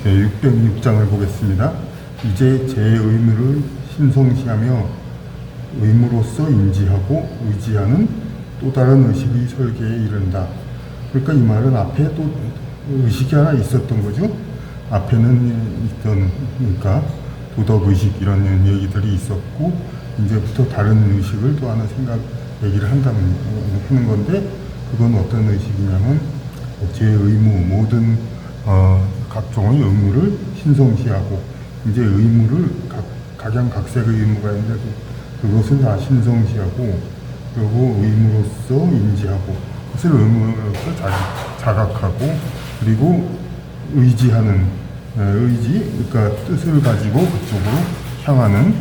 606장을 보겠습니다. 이제 제 의무를 신성시하며 의무로서 인지하고 의지하는 또 다른 의식의 설계에 이른다. 그러니까 이 말은 앞에 또 의식이 하나 있었던 거죠. 앞에는 있던, 그러니까 도덕의식 이런 얘기들이 있었고, 이제부터 다른 의식을 또 하나 얘기를 하는 건데, 그건 어떤 의식이냐면, 제 의무, 모든 각종의 의무를 신성시하고, 이제 의무를 각양각색의 의무가 있는데, 그것을 다 신성시하고, 그리고 의무로서 인지하고, 그것을 의무로서 자각하고, 그리고 의지하는, 의지, 그러니까 뜻을 가지고 그쪽으로 향하는,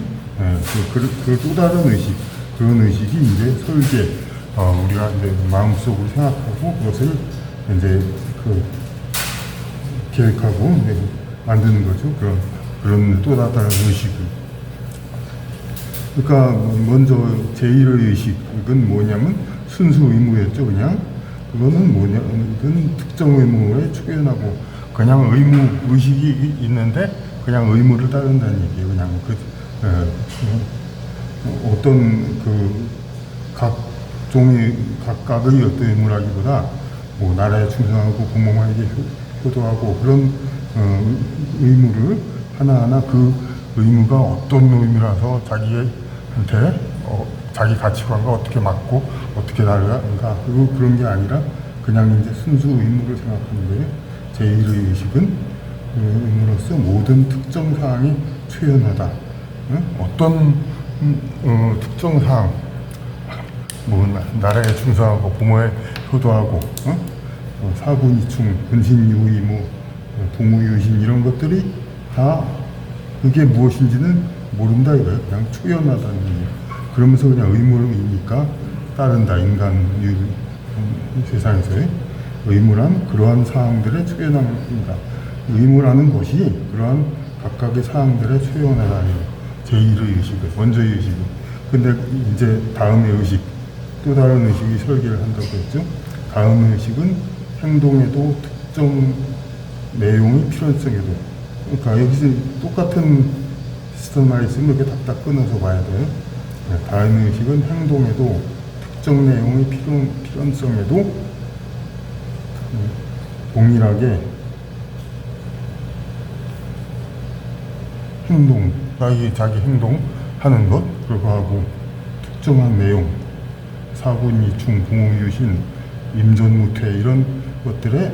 그 또 다른 의식, 그런 의식이 이제 설계, 우리가 이제 마음속으로 생각하고, 그것을 이제 계획하고, 이제 만드는 거죠. 그런 또 다른 의식을. 그러니까 먼저 제1의 의식은 뭐냐면 순수 의무였죠. 그냥 그거는 뭐냐면 특정 의무에 축연하고 그냥 의식이 있는데 그냥 의무를 따른다는 얘기예요. 그냥 어떤 각각의 어떤 의무라기보다 뭐 나라에 충성하고 부모에게 효도하고 그런 의무를 하나하나 그 의무가 어떤 의무라서 자기한테 자기 가치관과 어떻게 맞고 어떻게 다른가 그런 게 아니라 그냥 이제 순수 의무를 생각하는 거예요. 제1의 의식은 의무로서 모든 특정 사항이 초연하다. 어떤 특정 사항, 뭐 나라에 충성하고 부모에 효도하고 사군이충, 근신유의, 뭐 동무유신 이런 것들이 다 그게 무엇인지는 모른다 이거예요. 그냥 초연하다는 얘기예요. 그러면서 그냥 의무이니까 따른다. 인간 세상에서의 의무란 그러한 사항들의 초연함입니다. 의무라는 것이 그러한 각각의 사항들의 초연하다. 제1의 의식을, 먼저의 의식을. 근데 이제 다음의 의식, 또 다른 의식이 설계를 한다고 했죠. 다음의 의식은 행동에도 특정 내용의 필연성에도. 그러니까 여기서 똑같은 비슷한 말이 있으면 이렇게 딱딱 끊어서 봐야 돼요. 다음의 의식은 행동에도 특정 내용의 필연성에도 동일하게 행동, 자기 행동하는 것, 그리고 하고 특정한 내용, 사군이충, 부모유신, 임전무퇴 이런 것들의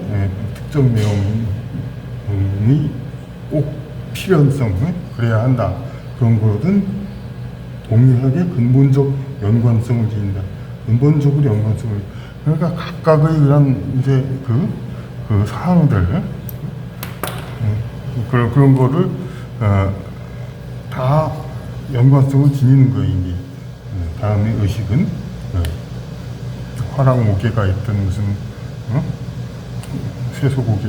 특정 내용이 꼭 필연성, 그래야 한다. 그런 거든 동일하게 근본적 연관성을 지닌다. 근본적으로 연관성을. 그러니까 각각의 그런 이제 그 사항들, 그런 거를 다 연관성을 지니는 거예요. 이게 다음에 의식은 화랑목계가 있던 무슨 쇠소고개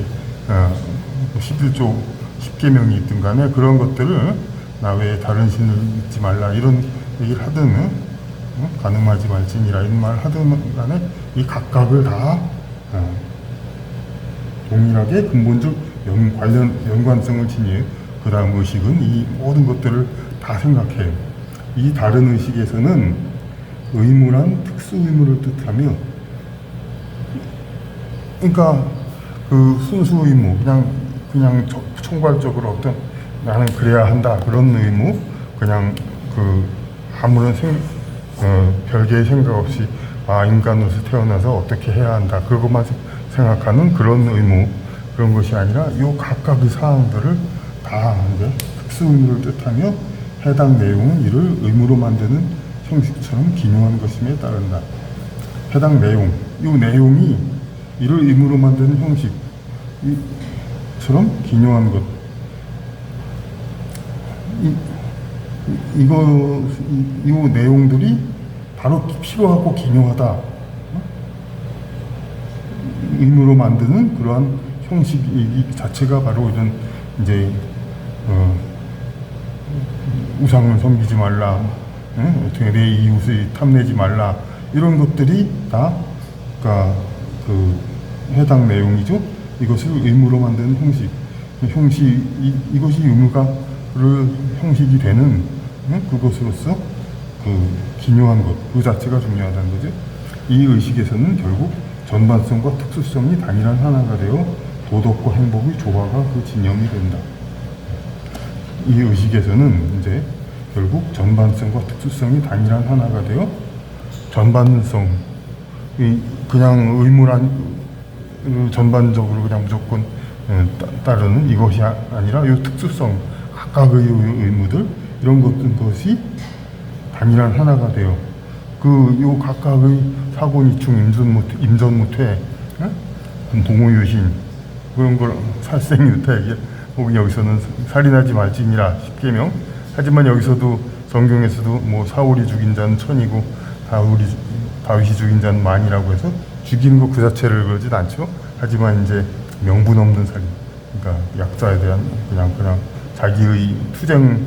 11조 10계명이 있든 간에 그런 것들을 나 외에 다른 신을 믿지 말라 이런 얘기를 하든 가늠하지 말지니라 이런 말을 하든 간에 이 각각을 다 동일하게 근본적 연관성을 지닌 그 다음 의식은 이 모든 것들을 다 생각해요. 이 다른 의식에서는 의무란 특수 의무를 뜻하며, 그러니까 그 순수 의무, 그냥 총괄적으로 어떤 나는 그래야 한다 그런 의무, 그냥 아무런 별개의 생각 없이 인간으로서 태어나서 어떻게 해야 한다 그것만 생각하는 그런 의무, 그런 것이 아니라 이 각각의 사항들을 다 이제 특수 의무를 뜻하며 해당 내용은 이를 의무로 만드는 형식처럼 기능한 것임에 따른다. 해당 내용, 이 내용이 이를 의무로 만드는 형식처럼 기능한 것. 이 내용들이 바로 필요하고 기묘하다. 의무로 만드는 그러한 형식 자체가 바로 이런 이제 우상을 섬기지 말라, 어떻게 내 이웃을 탐내지 말라 이런 것들이 다 그러니까 해당 내용이죠. 이것을 의무로 만드는 형식. 이것이 의무가를 형식이 되는 그것으로서 그 기묘한 것, 그 자체가 중요하다는 거죠. 이 의식에서는 결국 전반성과 특수성이 단일한 하나가 되어 도덕과 행복의 조화가 그 진념이 된다. 이 의식에서는 이제 결국 전반성과 특수성이 단일한 하나가 되어 전반성, 그냥 의무란 전반적으로 그냥 무조건 따르는 이것이 아니라 이 특수성, 각각의 의무들 이런 것이 단일한 하나가 돼요. 요 각각의 사고니충, 임전무퇴, 동호유신 그런 걸 살생유퇴, 혹은 여기서는 살인하지 말지니라 10계명. 하지만 여기서도 성경에서도 뭐 사울이 죽인 자는 천이고 다윗이 죽인 자는 만이라고 해서 죽이는 것 그 자체를 그러진 않죠. 하지만 이제 명분 없는 살인, 그러니까 약자에 대한 그냥 자기의 투쟁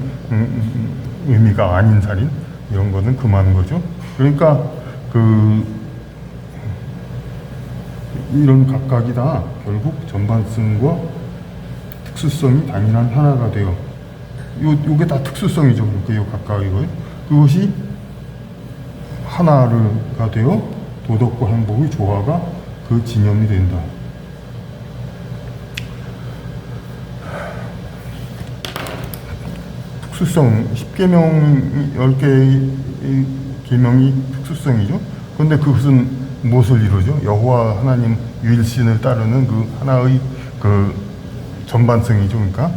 의미가 아닌 살인, 이런 거는 금하는 거죠. 그러니까 이런 각각이 다 결국 전반성과 특수성이 단일한 하나가 돼요. 요게 다 특수성이죠. 그러니까 요 각각이고요. 그것이 하나가 되어 도덕과 행복의 조화가 그 진념이 된다. 특수성, 10계명, 10개의 계명이 특수성이죠. 그런데 그것은 무엇을 이루죠? 여호와 하나님 유일신을 따르는 그 하나의 그 전반성이죠. 그러니까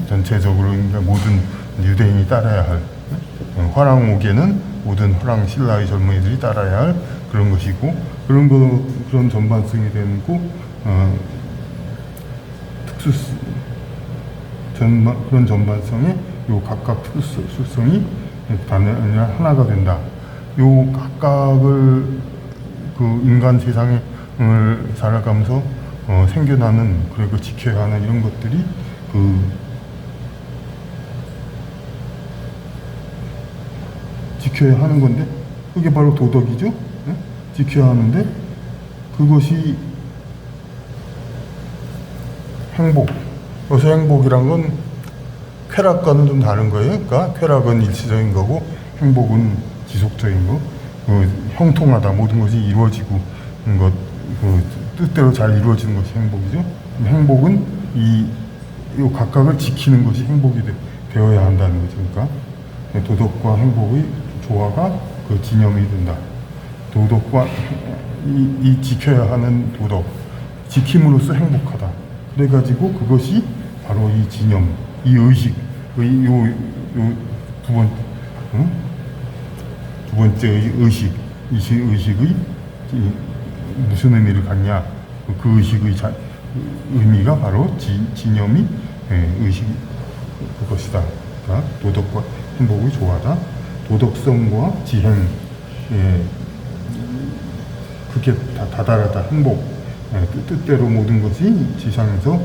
전체적으로 그러니까 모든 유대인이 따라야 할, 화랑 오게는 모든 화랑 신라의 젊은이들이 따라야 할 그런 것이고, 그런 전반성이 되고, 그런 전반성에 요 각각 특수성이 단일한 하나가 된다. 요 각각을 그 인간 세상을 살아가면서 생겨나는, 그리고 지켜야 하는 이런 것들이 지켜야 하는 건데, 그게 바로 도덕이죠. 네? 지켜야 하는데 그것이 행복. 그래서 행복이란 건 쾌락과는 좀 다른 거예요. 그러니까 쾌락은 일시적인 거고 행복은 지속적인 거. 형통하다, 모든 것이 이루어지고 것, 뜻대로 잘 이루어지는 것이 행복이죠. 행복은 이 각각을 지키는 것이 행복이 되어야 한다는 거죠. 그러니까 도덕과 행복의 조화가 그 진념이 된다. 도덕과 이 지켜야 하는 도덕, 지킴으로써 행복하다. 그래가지고 그것이 바로 이 진념, 이 의식, 두 번째 의식, 이 의식의 무슨 의미를 갖냐? 그 의식의 의미가 바로 진념이 의식 그것이다. 그러니까 도덕과 행복의 조화다. 도덕성과 지행, 그게 다다르다. 행복, 뜻대로 모든 것이 지상에서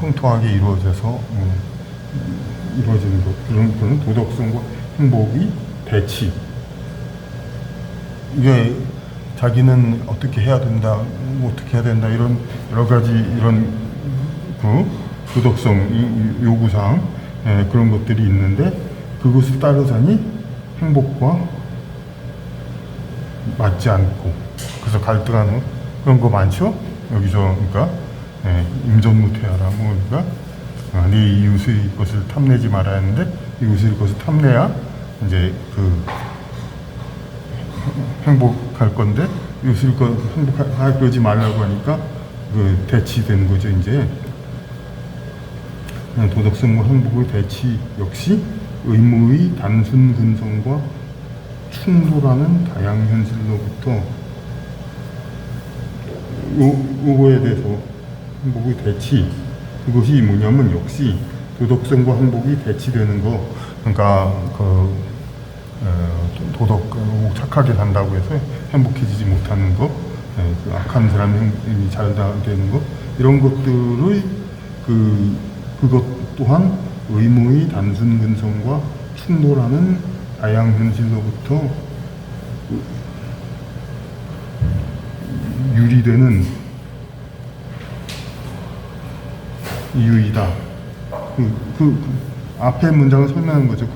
형통하게 이루어져서 이루어지는 것. 그런 도덕성과 행복이 대치. 이게 자기는 어떻게 해야 된다, 어떻게 해야 된다, 이런 여러 가지 이런 도덕성 요구사항, 그런 것들이 있는데 그것을 따르자니 행복과 맞지 않고, 그래서 갈등하는 그런 거 많죠. 여기서 그러니까 임전무퇴하라, 그러니까 네 이웃의 것을 탐내지 말아야 하는데 이웃의 것을 탐내야 이제 행복할 건데, 이웃의 것 행복하게 그러지 말라고 하니까 대치되는 거죠. 이제 도덕성과 행복의 대치 역시 의무의 단순 근성과 충돌하는 다양 현실로부터, 요거에 대해서 행복의 대치, 그것이 뭐냐면 역시 도덕성과 행복이 대치되는 거. 그러니까 착하게 산다고 해서 행복해지지 못하는 거, 악한 사람이 잘 되는 거, 이런 것들의 그것 또한 의무의 단순 근성과 충돌하는 다양 현실로부터 유리되는 이유이다. 앞에 문장을 설명한 거죠.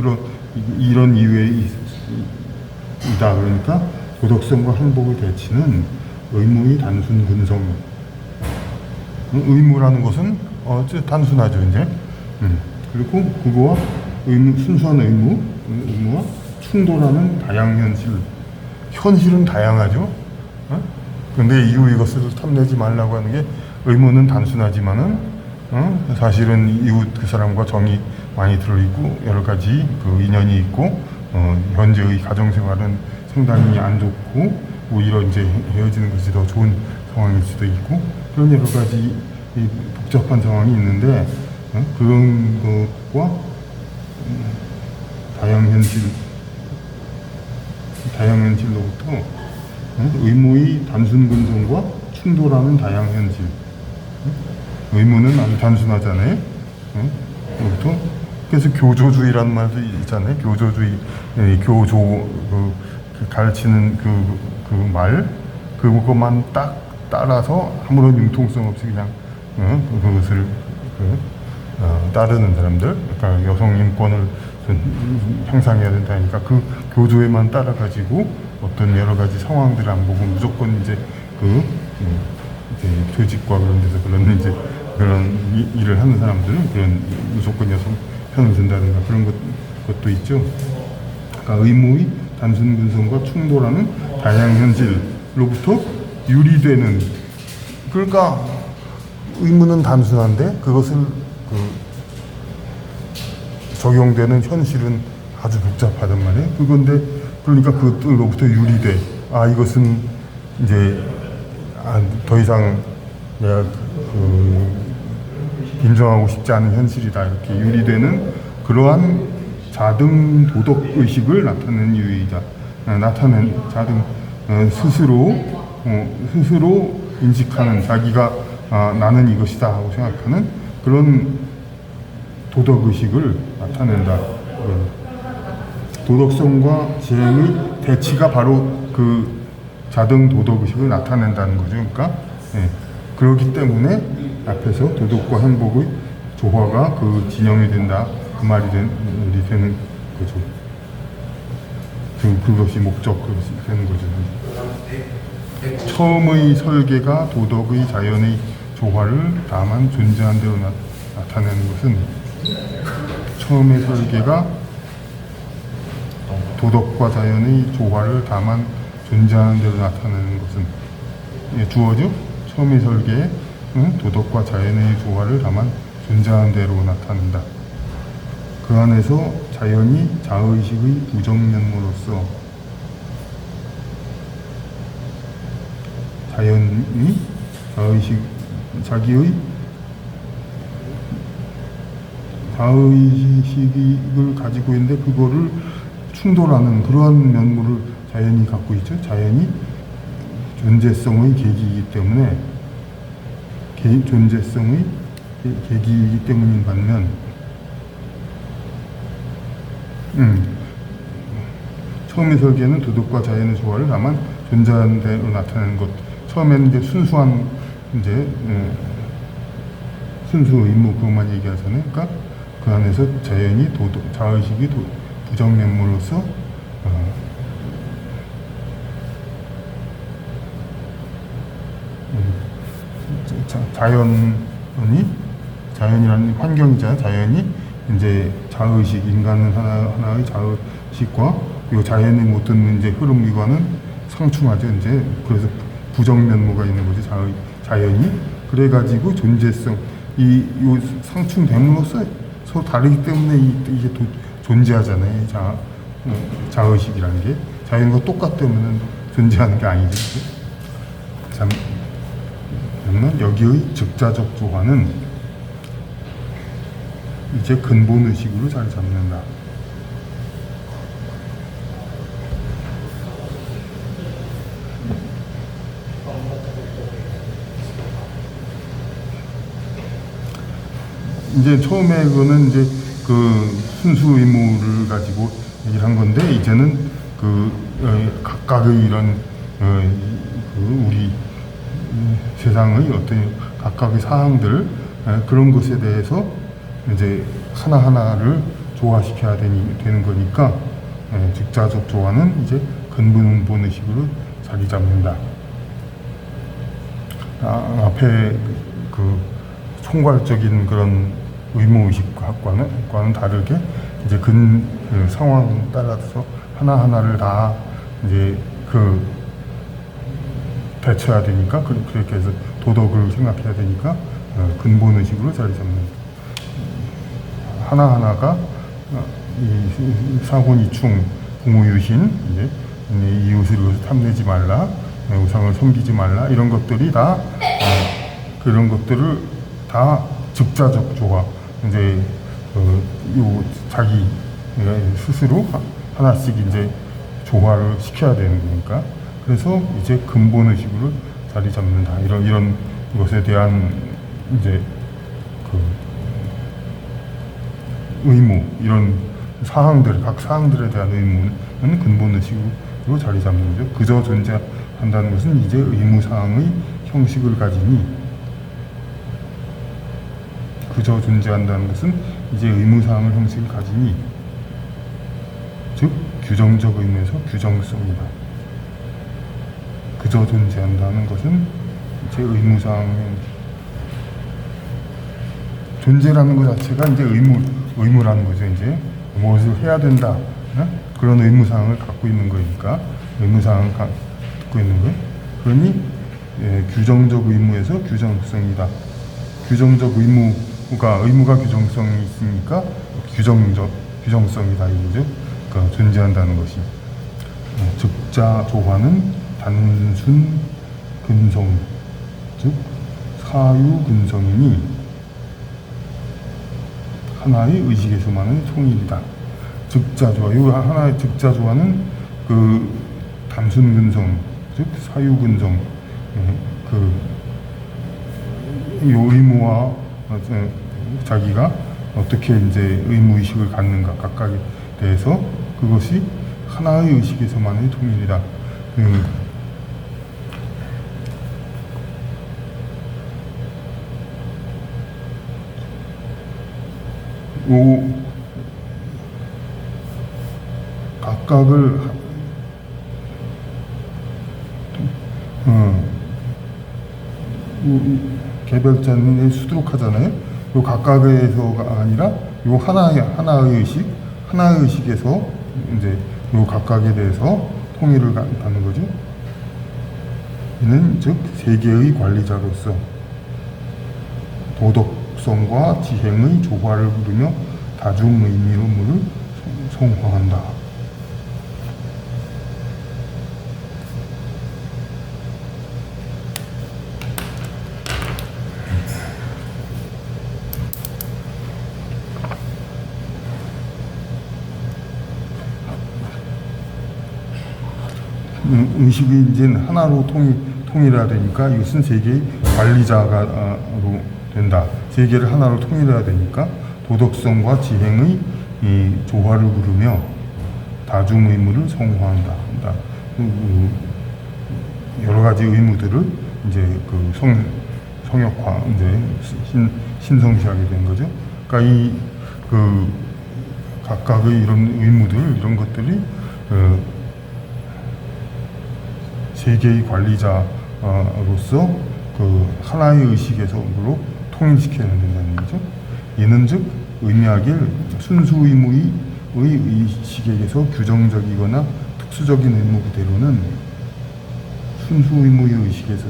이런 이유에 이다. 그러니까 도덕성과 행복을 대치는 의무의 단순 근성. 의무라는 것은 단순하죠, 이제. 그리고 그거와 순수한 의무와 충돌하는 다양현실. 현실은 다양하죠. 근데 이것을 탐내지 말라고 하는 게, 의무는 단순하지만은 사실은 이웃 그 사람과 정이 많이 들어있고 여러 가지 그 인연이 있고 현재의 가정생활은 상당히 안 좋고 오히려 이제 헤어지는 것이 더 좋은 상황일 수도 있고, 그런 여러 가지 복잡한 상황이 있는데 그런 것과 다양현실로부터 의무의 단순 근성과 충돌하는 다양현실. 의무는 아주 단순하잖아요. 그래서 교조주의라는 말도 있잖아요. 교조주의, 가르치는 말, 그것만 딱 따라서 아무런 융통성 없이 그냥 그것을 따르는 사람들, 그러니까 여성 인권을 향상해야 된다니까 그 교조에만 따라가지고 어떤 여러 가지 상황들을 안 보고 무조건 이제 이제 조직과 그런 데서 그런 일을 하는 사람들은 그런 무조건 여성 편을 든다든가 그런 것도 있죠. 그러니까 의무의 단순 근성과 충돌하는 다양 현실로부터 유리되는, 그러니까 의무는 단순한데 그것을 적용되는 현실은 아주 복잡하단 말이에요. 그러니까 그것으로부터 유리돼. 이것은 이제 더 이상 내가 인정하고 싶지 않은 현실이다, 이렇게 유리되는 그러한 자등 도덕 의식을 나타내는 이유이다. 스스로 인식하는, 자기가 나는 이것이다 하고 생각하는 그런 도덕 의식을 나타낸다. 도덕성과 지행의 대치가 바로 그 자등 도덕 의식을 나타낸다는 거죠. 그러니까 그렇기 때문에 앞에서 도덕과 행복의 조화가 그 진영이 된다, 그 말이 되는 거죠. 그것이 목적, 그것이 되는 거죠. 처음의 설계가 도덕의 자연의 조화를 다만 존재한 대로 나타내는 것은, 처음의 설계가 도덕과 자연의 조화를 다만 존재하는 대로 나타내는 것은, 주어죠. 처음의 설계에 도덕과 자연의 조화를 다만 존재하는 대로 나타낸다. 그 안에서 자연이 자의식의 부정면모로서, 자연이 자기의 자의식을 가지고 있는데 그거를 충돌하는 그러한 면모를 자연이 갖고 있죠. 자연이 존재성의 계기이기 때문에, 존재성의 계기이기 때문인 반면, 처음의 설계는 도덕과 자연의 조화를 다만 존재하는 대로 나타내는 것. 처음에는 이제 순수한 순수 의무 그것만 얘기하잖아요. 그러니까 그 안에서 자연이 자의식이 부정면모로서 자연이라는 환경이잖아요. 자연이 이제 자의식, 인간은 하나의 자의식과 이 자연이 못 듣는 이제 흐름과는 상충하죠. 이제 그래서 부정면모가 있는 거죠. 자연이. 그래가지고 존재성, 이 상충됨으로써 서로 다르기 때문에 이게 존재하잖아요. 자의식이라는 게 자연과 똑같다면 존재하는 게 아니죠. 그러면 여기의 즉자적 조화는 이제 근본 의식으로 자리 잡는다. 이제 처음에 그거는 이제 그 순수 의무를 가지고 얘기를 한 건데, 이제는 각각의 이런 우리 세상의 어떤 각각의 사항들, 그런 것에 대해서 이제 하나하나를 조화시켜야 되는 거니까 즉자적 조화는 이제 근본 의식으로 자리 잡는다. 앞에 그 총괄적인 그런 의무 의식과는 다르게 이제 그 상황 따라서 하나하나를 다 이제 대처해야 되니까 그렇게 해서 도덕을 생각해야 되니까 근본 의식으로 자리 잡는 하나하나가 이 사곤이충 공우유신 이제 이웃을 탐내지 말라 우상을 섬기지 말라 이런 것들이 다 그런 것들을 다 즉자적 조화 이제 자기 스스로 하나씩 이제 조화를 시켜야 되는 거니까 그래서 이제 근본 의식으로 자리 잡는다 이런 것에 대한 이제 그 의무 이런 각 사항들에 대한 의무는 근본 의식으로 자리 잡는 거죠. 그저 존재한다는 것은 이제 의무 사항의 형식을 가지니 그저 존재한다는 것은 이제 의무 사항의 형식을 가지니 즉 규정적 의미에서 규정성이다. 그저 존재한다는 것은 이제 의무 사항의 존재라는 것 자체가 이제 의무라는 거죠. 이제 무엇을 해야 된다. 그런 의무사항을 갖고 있는 거니까 의무사항을 갖고 있는 거예요. 그러니 규정적 의무에서 규정성이다. 규정적 의무가 규정성이 있으니까 규정성이다 이거죠. 그러니까 존재한다는 것이 즉자 조화는 단순 근성 즉 사유 근성이니 하나의 의식에서만의 통일이다. 즉자조화, 이 하나의 즉자조화는 그 단순 근성, 즉 사유 근성, 이 의무와 자기가 어떻게 이제 의무 의식을 갖는가 각각에 대해서 그것이 하나의 의식에서만의 통일이다. 각각을 개별자는 수두룩하잖아요. 요 각각에서가 아니라 요 하나의 의식에서 이제 요 각각에 대해서 통일을 갖는 거죠. 이는 즉 세계의 관리자로서 도덕성과 지행의 조화를 부르며 다중 의미를 성화한다. 의식이 이제 하나로 통일해야 되니까 이것은 세계의 관리자로 된다. 세계를 하나로 통일해야 되니까 도덕성과 지행의 이 조화를 부르며 다중 의무를 성화한다. 여러 가지 의무들을 이제 그 성역화 이제 신성시하게 된 거죠. 그러니까 이 그 각각의 이런 의무들 이런 것들이 세계의 관리자로서 그 하나의 의식에서로 통일시켜야 된다는 거죠. 이는 즉 의미하길 순수 의무의 의식에게서 규정적이거나 특수적인 의무 그대로는 순수 의무의 의식에서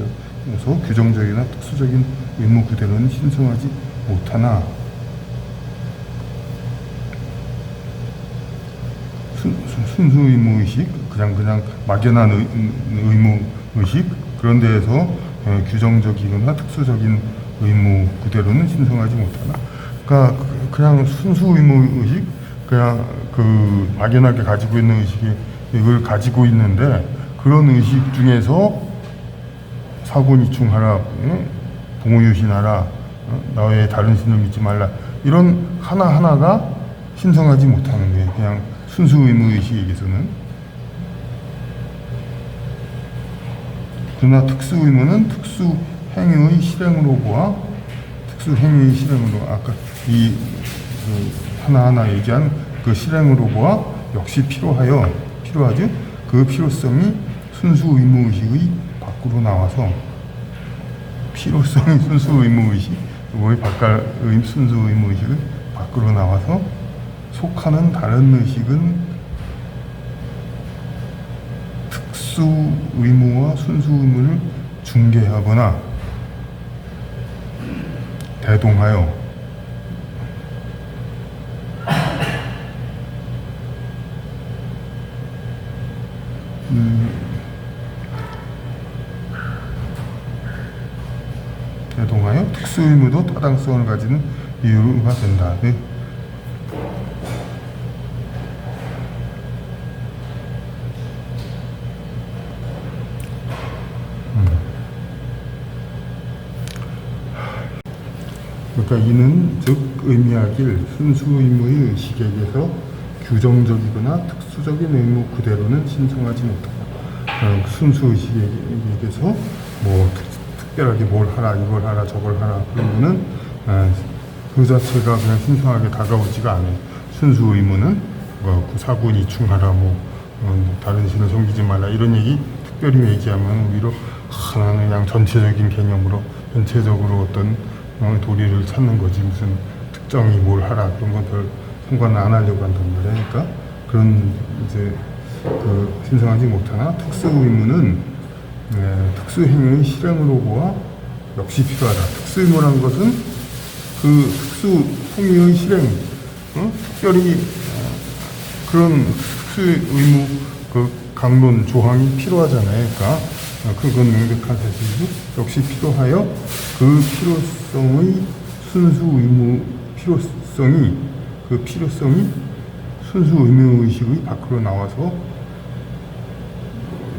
규정적이나 특수적인 의무 그대로는 신성하지 못하나 순수 의무 의식 그냥 막연한 의무 의식 그런 데에서 규정적이거나 특수적인 의무 그대로는 신성하지 못하나 그러니까 그냥 순수 의무 의식 그냥 그 막연하게 가지고 있는 의식을 가지고 있는데 그런 의식 중에서 사고니충하라 봉우유신하라 나의 다른 신을 믿지 말라 이런 하나하나가 신성하지 못하는 거예요. 그냥 순수 의무 의식에게서는. 그러나 특수 의무는 특수 행위의 실행으로 보아 특수행위 실행으로 아까 이 하나하나 얘기한 그 실행으로 보아 역시 필요하죠. 그 필요성이 순수 의무 의식의 밖으로 나와서 필요성이 순수 의무 의식, 뭐의 순수 의무 의식을 밖으로 나와서 속하는 다른 의식은 특수 의무와 순수 의무를 중개하거나 대동하여 특수 의무도 타당성을 가지는 이유가 된다. 네. 그러니까 이는 즉 의미하길 순수 의무의 의식에게서 규정적이거나 특수적인 의무 그대로는 신청하지 못한다. 순수 의식에게서 뭐 특별하게 뭘 하라, 이걸 하라, 저걸 하라 그런 거는 그 자체가 그냥 신성하게 다가오지가 않아요. 순수 의무는 뭐 사군이충하라, 다른 신을 섬기지 말라 이런 얘기 특별히 얘기하면 오히려 하나는 그냥 전체적인 개념으로 전체적으로 어떤 도리를 찾는 거지 무슨 특정이 뭘 하라 그런 건 별 상관 안 하려고 한단 말이야. 그러니까 그런 이제 그 신성하지 못하나 특수 의무는 특수 행위의 실행으로 보아 역시 필요하다. 특수 의무라는 것은 그 특수 행위의 실행, 특별히 그런 특수 의무 그 강론 조항이 필요하잖아요. 그러니까 그건 명백한 사실이고 역시 필요하여 그 필요성의 순수 의무 필요성이 순수 의무 의식의 밖으로 나와서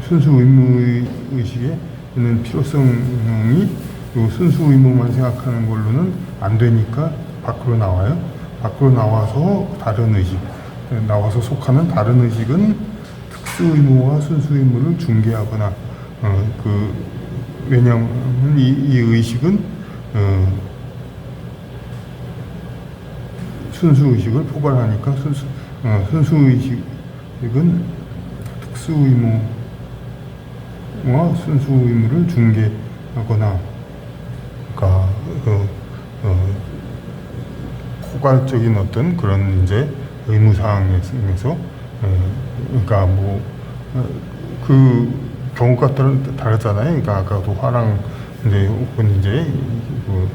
순수 의무 의식에 있는 필요성이 순수 의무만 생각하는 걸로는 안 되니까 밖으로 나와요. 밖으로 나와서 다른 의식, 나와서 속하는 다른 의식은 특수 의무와 순수 의무를 중개하거나 왜냐하면 이 의식은 순수 의식을 포괄하니까 순수 의식은 특수 의무와 순수 의무를 중개하거나 그러니까 포괄적인 어떤 그런 이제 의무 사항에서 그러니까 그 경우가 다르잖아요. 그러니까 아까도 화랑 이제 혹은 이제 그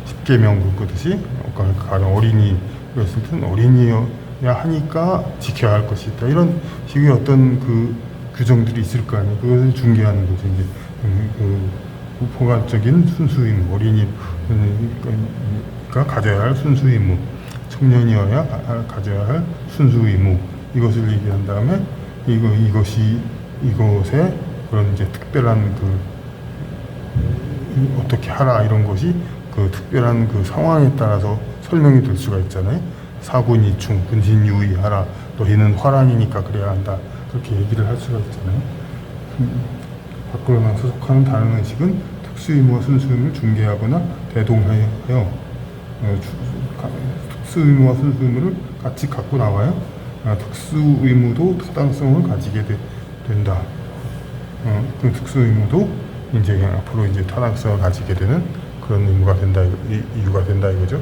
십계명 그거듯이 가령 어린이였을 땐 어린이여야 하니까 지켜야 할 것이 있다. 이런 식의 어떤 그 규정들이 있을 거 아니에요. 그것을 중개하는 거죠. 이제 그 포괄적인 순수 의무, 어린이가 가져야 할 순수 의무, 청년이어야 가져야 할 순수 의무 이것을 얘기한 다음에 이것에 그런 이제 특별한 어떻게 하라 이런 것이 그 특별한 그 상황에 따라서 설명이 될 수가 있잖아요. 사군이충, 근신유의하라. 너희는 화랑이니까 그래야 한다. 그렇게 얘기를 할 수가 있잖아요. 밖으로 나서 속하는 다른 의식은 특수의무와 순수의무를 중개하거나 대동하여 특수의무와 순수의무를 같이 갖고 나와요. 특수의무도 타당성을 가지게 된다. 그 특수의무도 이제 앞으로 이제 타당성을 가지게 되는 그런 의무가 된다, 이유가 된다 이거죠.